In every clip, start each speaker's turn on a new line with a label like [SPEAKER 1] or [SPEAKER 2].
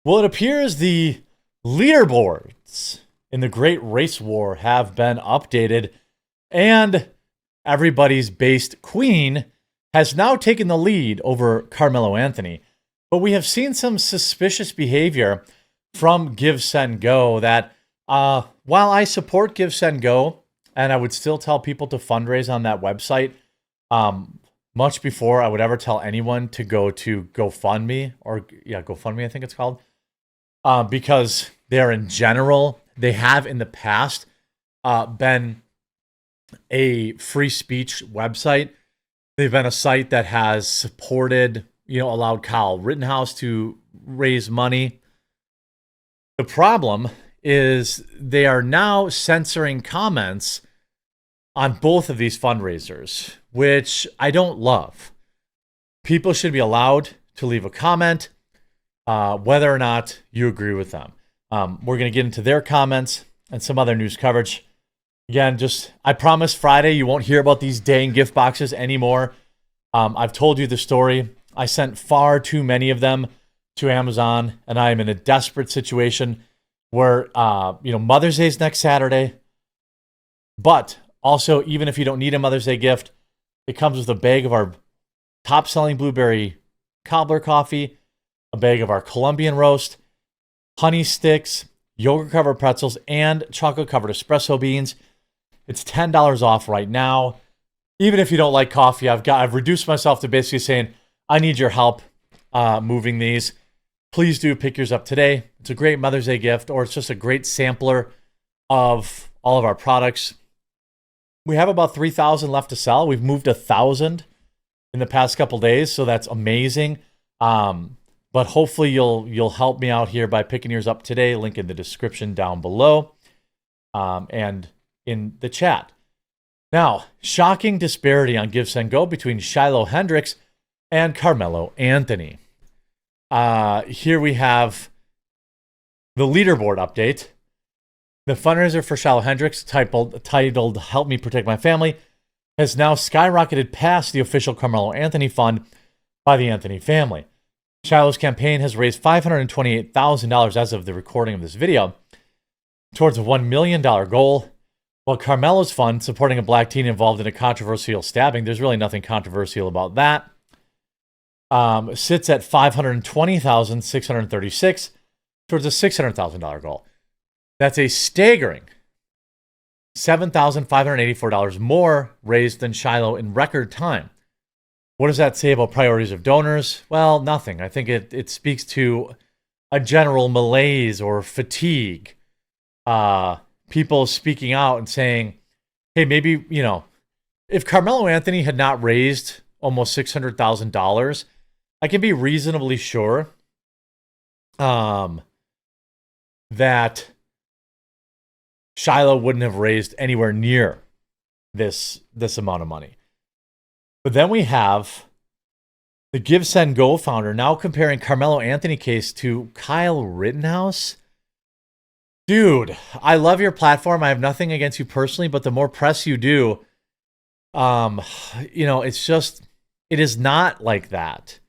[SPEAKER 1] Well, it appears the leaderboards in the Great Race War have been updated, and everybody's based queen has now taken the lead over Karmelo Anthony. But we have seen some suspicious behavior from GiveSendGo that while I support GiveSendGo, and I would still tell people to fundraise on that website, much before I would ever tell anyone to go to GoFundMe, or GoFundMe, I think it's called, because they're in general, they have in the past been a free speech website. They've been a site that has supported, allowed Kyle Rittenhouse to raise money. The problem is they are now censoring comments on both of these fundraisers, which I don't love. People should be allowed to leave a comment, whether or not you agree with them. We're going to get into their comments and some other news coverage. Again, I promise Friday you won't hear about these dang gift boxes anymore. I've told you the story. I sent far too many of them to Amazon, and I am in a desperate situation where, Mother's Day is next Saturday. But also, even if you don't need a Mother's Day gift, it comes with a bag of our top-selling blueberry cobbler coffee, a bag of our Colombian roast, honey sticks, yogurt-covered pretzels, and chocolate-covered espresso beans. It's $10 off right now. Even if you don't like coffee, I've reduced myself to basically saying, I need your help moving these. Please do pick yours up today. It's a great Mother's Day gift, or it's just a great sampler of all of our products. We have about 3,000 left to sell. We've moved 1,000 in the past couple days, so that's amazing. But hopefully you'll help me out here by picking yours up today. Link in the description down below, and in the chat. Now, shocking disparity on GiveSendGo between Shiloh Hendricks and Karmelo Anthony. Here we have the leaderboard update. The fundraiser for Shiloh Hendricks, titled Help Me Protect My Family, has now skyrocketed past the official Karmelo Anthony fund by the Anthony family. Shiloh's campaign has raised $528,000 as of the recording of this video towards a $1 million goal, while Karmelo's fund, supporting a black teen involved in a controversial stabbing, there's really nothing controversial about that, sits at $520,636 towards a $600,000 goal. That's a staggering $7,584 more raised than Shiloh in record time. What does that say about priorities of donors? Well, nothing. I think it speaks to a general malaise or fatigue. People speaking out and saying, hey, maybe, if Karmelo Anthony had not raised almost $600,000, I can be reasonably sure that Shiloh wouldn't have raised anywhere near this amount of money. But then we have the GiveSendGo founder now comparing Karmelo Anthony case to Kyle Rittenhouse. Dude, I love your platform. I have nothing against you personally, but the more press you do, it's just, it is not like that.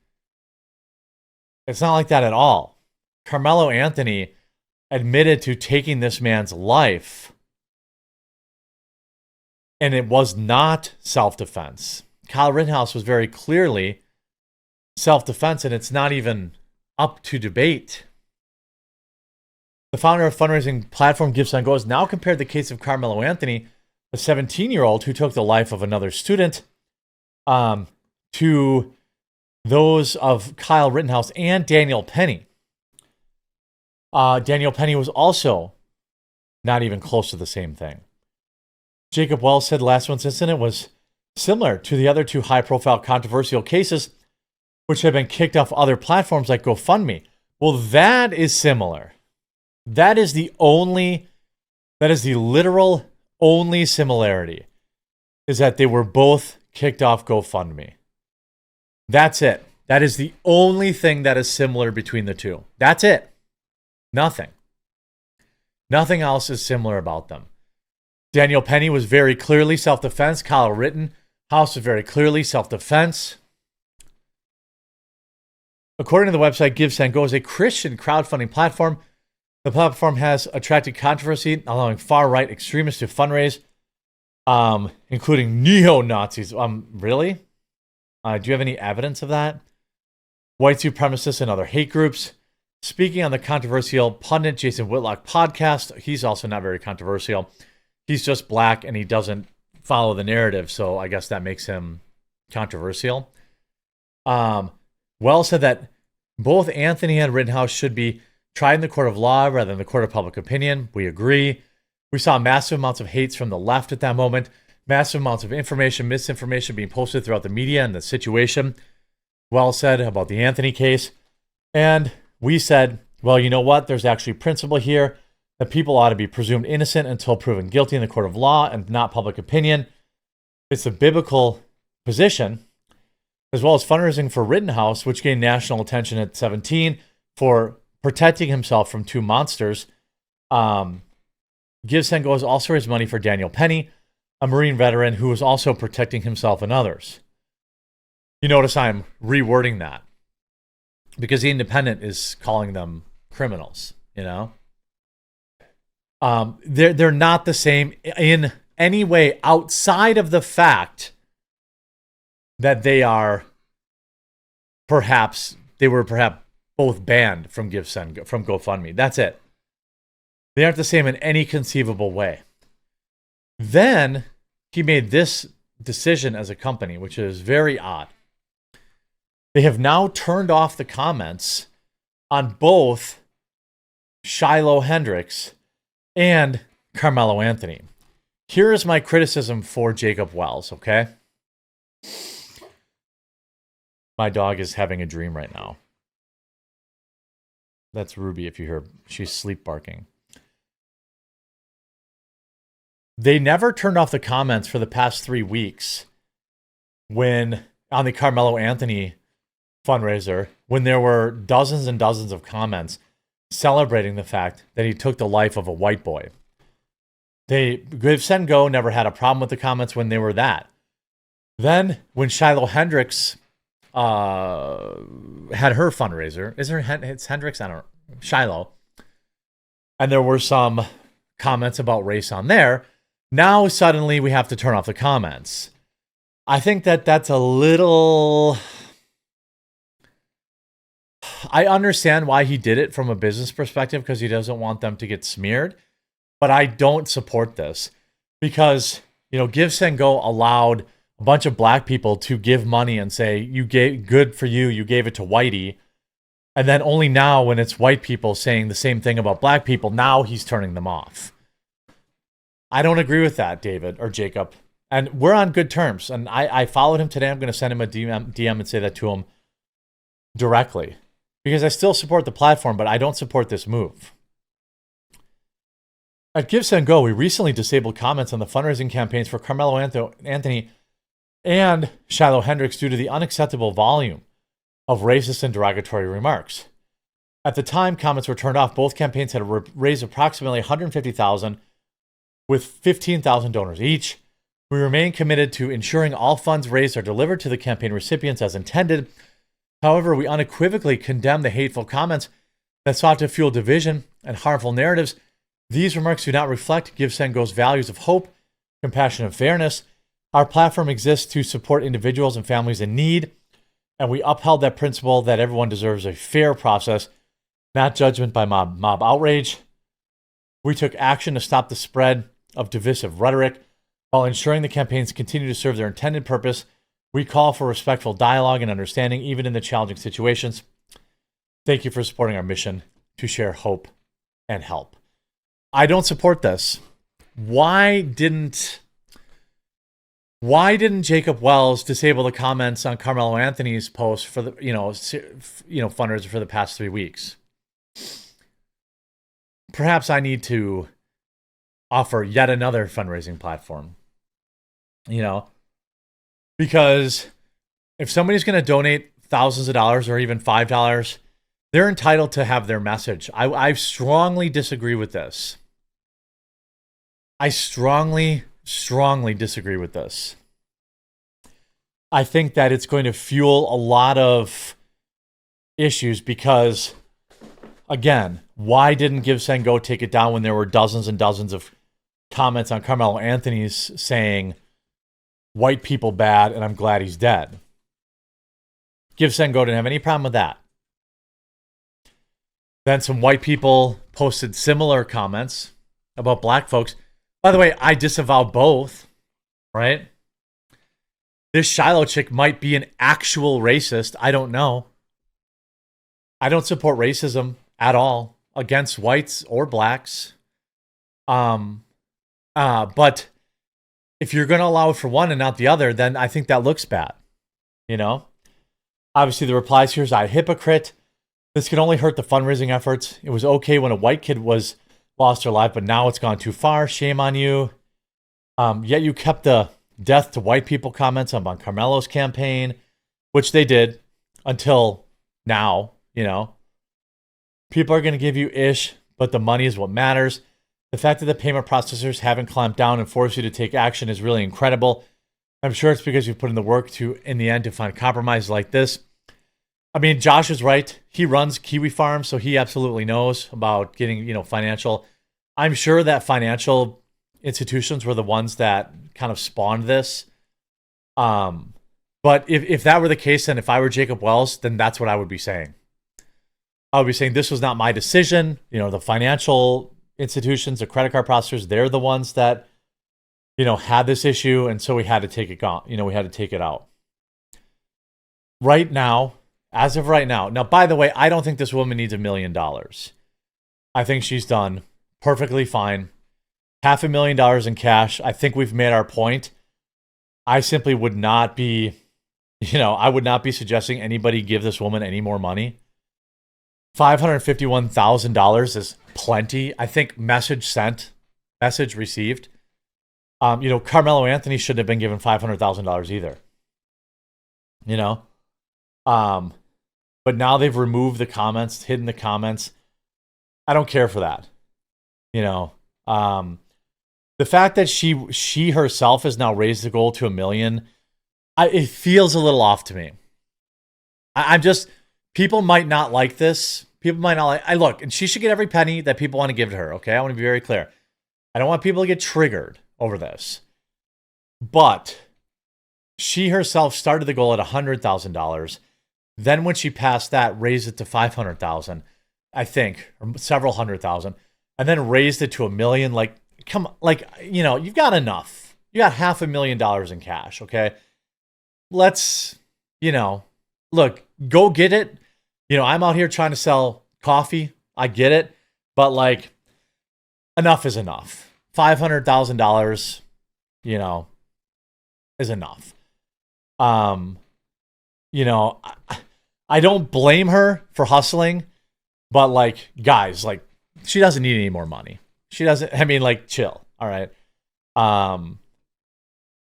[SPEAKER 1] It's not like that at all. Karmelo Anthony admitted to taking this man's life, and it was not self-defense. Kyle Rittenhouse was very clearly self-defense, and it's not even up to debate. The founder of fundraising platform GiveSendGo has now compared the case of Karmelo Anthony, a 17-year-old who took the life of another student, to those of Kyle Rittenhouse and Daniel Penny. Daniel Penny was also not even close to the same thing. Jacob Wells said last month's incident was similar to the other two high-profile controversial cases, which have been kicked off other platforms like GoFundMe. Well, that is similar. That is the literal only similarity, is that they were both kicked off GoFundMe. That's it. That is the only thing that is similar between the two. That's it. Nothing. Nothing else is similar about them. Daniel Penny was very clearly self-defense. Kyle Rittenhouse was very clearly self-defense. According to the website, GiveSendGo is a Christian crowdfunding platform. The platform has attracted controversy, allowing far-right extremists to fundraise, including neo-Nazis. Really? Do you have any evidence of that? White supremacists and other hate groups. Speaking on the controversial pundit Jason Whitlock podcast, he's also not very controversial. He's just black and he doesn't follow the narrative, so I guess that makes him controversial. Wells said that both Anthony and Rittenhouse should be tried in the court of law rather than the court of public opinion. We agree. We saw massive amounts of hates from the left at that moment, massive amounts of information, misinformation being posted throughout the media and the situation. Wells said about the Anthony case. And we said, well, you know what? There's actually principle here that people ought to be presumed innocent until proven guilty in the court of law and not public opinion. It's a biblical position, as well as fundraising for Rittenhouse, which gained national attention at 17 for protecting himself from two monsters. GiveSendGo has also raised money for Daniel Penny, a Marine veteran who was also protecting himself and others. You notice I'm rewording that because The Independent is calling them criminals, you know? They're not the same in any way outside of the fact that they were perhaps both banned from GiveSendGo, from GoFundMe. That's it. They aren't the same in any conceivable way. Then he made this decision as a company, which is very odd. They have now turned off the comments on both Shiloh Hendricks and Karmelo Anthony. Here is my criticism for Jacob Wells, okay? My dog is having a dream right now. That's Ruby, if you hear. She's sleep barking. They never turned off the comments for the past 3 weeks when on the Karmelo Anthony fundraiser, when there were dozens and dozens of comments celebrating the fact that he took the life of a white boy. GiveSendGo never had a problem with the comments when they were that. Then when Shiloh Hendricks had her fundraiser, it's Hendricks? I don't know. Shiloh. And there were some comments about race on there. Now suddenly we have to turn off the comments. I think that that's a little... I understand why he did it from a business perspective because he doesn't want them to get smeared. But I don't support this because, GiveSendGo allowed a bunch of black people to give money and say, you gave good for you, you gave it to whitey. And then only now when it's white people saying the same thing about black people, now he's turning them off. I don't agree with that, David or Jacob. And we're on good terms. And I followed him today. I'm going to send him a DM and say that to him directly. Because I still support the platform, but I don't support this move. At GiveSendGo, we recently disabled comments on the fundraising campaigns for Karmelo Anthony and Shiloh Hendricks due to the unacceptable volume of racist and derogatory remarks. At the time comments were turned off, both campaigns had raised approximately $150,000 with 15,000 donors each. We remain committed to ensuring all funds raised are delivered to the campaign recipients as intended. However, we unequivocally condemn the hateful comments that sought to fuel division and harmful narratives. These remarks do not reflect GiveSendGo's values of hope, compassion, and fairness. Our platform exists to support individuals and families in need, and we upheld that principle that everyone deserves a fair process, not judgment by mob outrage. We took action to stop the spread of divisive rhetoric while ensuring the campaigns continue to serve their intended purpose. We call for respectful dialogue and understanding, even in the challenging situations. Thank you for supporting our mission to share hope and help. I don't support this. Why didn't Jacob Wells disable the comments on Karmelo Anthony's post for the fundraiser for the past 3 weeks? Perhaps I need to offer yet another fundraising platform. Because if somebody's going to donate thousands of dollars or even $5, they're entitled to have their message. I strongly disagree with this. I strongly disagree with this. I think that it's going to fuel a lot of issues because, again, why didn't GiveSendGo take it down when there were dozens and dozens of comments on Karmelo Anthony's saying white people bad and I'm glad he's dead? GiveSendGo didn't have any problem with that. Then some white people posted similar comments about black folks. By the way, I disavow both, right? This Shiloh chick might be an actual racist. I don't know. I don't support racism at all against whites or blacks. But if you're going to allow it for one and not the other, then I think that looks bad. You know? Obviously, the replies here is, I hypocrite. This can only hurt the fundraising efforts. It was okay when a white kid was lost her life, but now it's gone too far. Shame on you. Yet you kept the death to white people comments on Karmelo's campaign, which they did until now, you know. People are going to give you ish, but the money is what matters. The fact that the payment processors haven't clamped down and forced you to take action is really incredible. I'm sure it's because you've put in the work to, in the end, to find compromises like this. I mean, Josh is right. He runs Kiwi Farm, so he absolutely knows about getting, you know, financial. I'm sure that financial institutions were the ones that kind of spawned this. But if that were the case, then if I were Jacob Wells, then that's what I would be saying. I would be saying this was not my decision. You know, the financial institutions, the credit card processors, they're the ones that, you know, had this issue, and so we had to take it gone. You know, we had to take it out. Right now, as of right now. Now, by the way, I don't think this woman needs $1 million. I think she's done perfectly fine. $500,000 in cash. I think we've made our point. I simply would not be, you know, I would not be suggesting anybody give this woman any more money. $551,000 is plenty. I think message sent, message received. You know, Karmelo Anthony shouldn't have been given $500,000 either. You know? But now they've removed the comments, hidden the comments. I don't care for that. You know, the fact that she herself has now raised the goal to $1 million, it feels a little off to me. I'm just, people might not like this. People might not like, look, and she should get every penny that people want to give to her. Okay. I want to be very clear. I don't want people to get triggered over this, but she herself started the goal at $100,000. Then when she passed that, raised it to $500,000, I think, or several $100,000, and then raised it to $1 million. Like, come on, like, you know, you've got enough. You got $500,000 in cash. Okay. Let's, you know, look, go get it. You know, I'm out here trying to sell coffee. I get it. But like, enough is enough. $500,000, you know, is enough. You know, I don't blame her for hustling, but like, guys, like, she doesn't need any more money. She doesn't, I mean, like, chill. All right.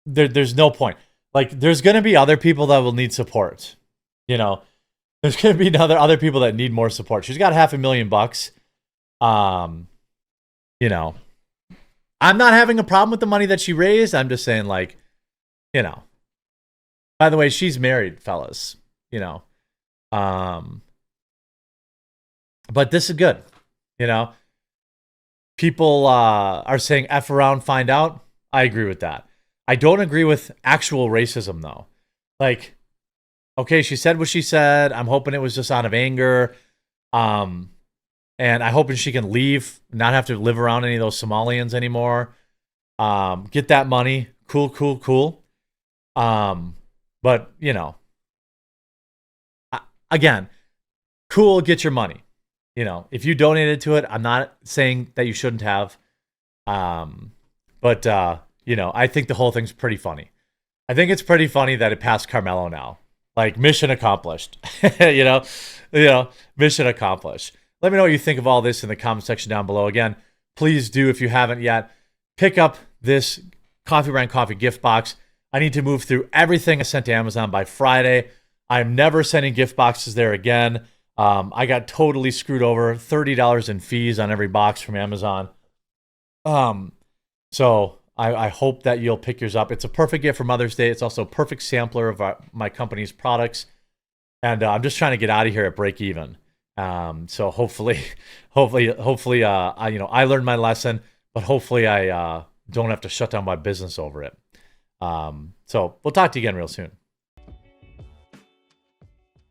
[SPEAKER 1] There's no point. Like, there's going to be other people that will need support. You know, there's going to be other people that need more support. She's got $500,000. You know, I'm not having a problem with the money that she raised. I'm just saying, like, you know, by the way, she's married, fellas, you know. But this is good. You know, people are saying F around, find out. I agree with that. I don't agree with actual racism, though. Like, okay, she said what she said. I'm hoping it was just out of anger. And I'm hoping she can leave, not have to live around any of those Somalians anymore. Get that money. Cool. But, you know, again, cool, get your money. You know, if you donated to it, I'm not saying that you shouldn't have. But you know, I think the whole thing's pretty funny. I think it's pretty funny that it passed Karmelo now. Like, mission accomplished. you know, mission accomplished. Let me know what you think of all this in the comment section down below. Again, please do, if you haven't yet, pick up this Coffee Brand Coffee gift box. I need to move through everything I sent to Amazon by Friday. I'm never sending gift boxes there again. I got totally screwed over. $30 in fees on every box from Amazon. So I hope that you'll pick yours up. It's a perfect gift for Mother's Day. It's also a perfect sampler of my company's products. and I'm just trying to get out of here at break even. So hopefully, I learned my lesson, but hopefully I don't have to shut down my business over it. So we'll talk to you again real soon.